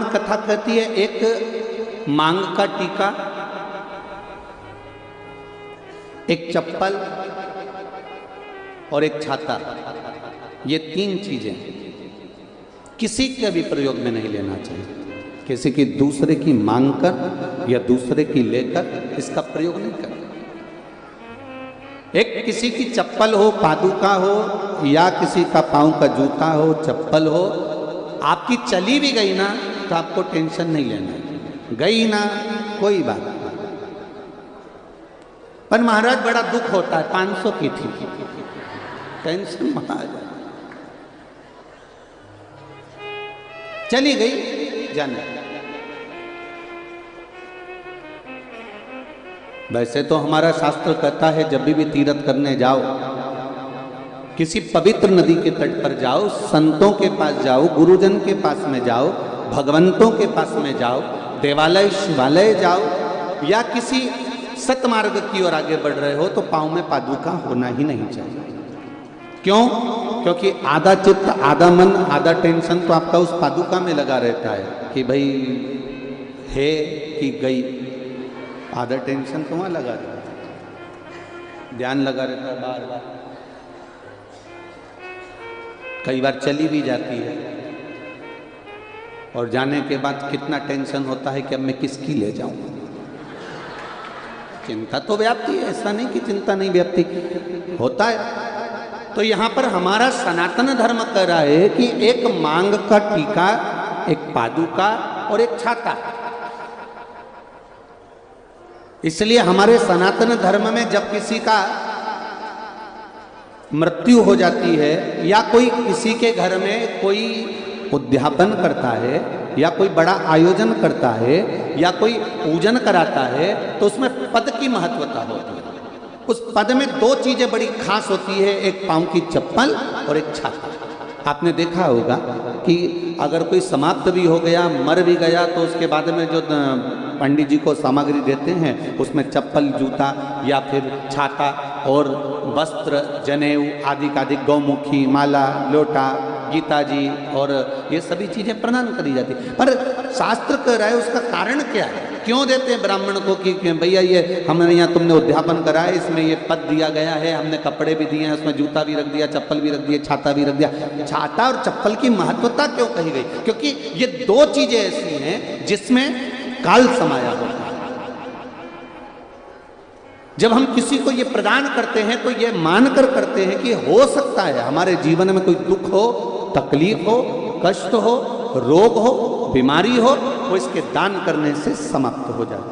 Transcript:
कथा कहती है एक मांग का टीका, एक चप्पल और एक छाता, ये तीन चीजें किसी के भी प्रयोग में नहीं लेना चाहिए। किसी की दूसरे की मांग कर या दूसरे की लेकर इसका प्रयोग नहीं करना। एक किसी की चप्पल हो, पादुका हो, या किसी का पांव का जूता हो, चप्पल हो, आपकी चली भी गई ना तो आपको टेंशन नहीं लेना है, गई ना कोई बात नहीं। पर महाराज बड़ा दुख होता है, 500 की थी, टेंशन महाराज चली गई जाने। वैसे तो हमारा शास्त्र कहता है जब भी तीर्थ करने जाओ, किसी पवित्र नदी के तट पर जाओ, संतों के पास जाओ, गुरुजन के पास में जाओ, भगवंतों के पास में जाओ, देवालय शिवालय जाओ, या किसी सतमार्ग की ओर आगे बढ़ रहे हो तो पांव में पादुका होना ही नहीं चाहिए। क्यों? क्योंकि आधा चित्त, आधा मन, आधा टेंशन तो आपका उस पादुका में लगा रहता है कि भाई है कि गई, आधा टेंशन तो वहां लगा रहता है, ध्यान लगा रहता है बार बार। कई बार चली भी जाती है और जाने के बाद कितना टेंशन होता है कि अब मैं किसकी ले जाऊं। चिंता तो व्याप्ति है, ऐसा नहीं कि चिंता नहीं व्याप्ति होता है। तो यहां पर हमारा सनातन धर्म कह रहा है कि एक मांग का टीका, एक पादुका और एक छाता। इसलिए हमारे सनातन धर्म में जब किसी का मृत्यु हो जाती है या कोई किसी के घर में कोई उद्यापन करता है या कोई बड़ा आयोजन करता है या कोई पूजन कराता है तो उसमें पद की महत्वता होती है। उस पद में दो चीजें बड़ी खास होती है, एक पांव की चप्पल और एक छाता। आपने देखा होगा कि अगर कोई समाप्त भी हो गया, मर भी गया, तो उसके बाद में जो पंडित जी को सामग्री देते हैं उसमें चप्पल, जूता या फिर छाता और वस्त्र, जनेऊ आदि का आदि, गौमुखी, माला, लोटा, गीता जी और ये सभी चीजें प्रदान करी जाती। पर शास्त्र कह रहा है उसका कारण क्या है, क्यों देते हैं ब्राह्मण को कि भैया ये हमने यहाँ तुमने उद्यापन करा है, इसमें ये पद दिया गया है, हमने कपड़े भी दिए हैं, उसमें जूता भी रख दिया, चप्पल भी रख दिया, छाता भी रख दिया। छाता और चप्पल की महत्वता क्यों कही गई? क्योंकि ये दो चीजें ऐसी हैं जिसमें काल समाया होता है। जब हम किसी को ये प्रदान करते हैं तो ये मानकर करते हैं कि हो सकता है हमारे जीवन में कोई दुख हो, तकलीफ हो, कष्ट हो, रोग हो, बीमारी हो, वो इसके दान करने से समाप्त हो जाए।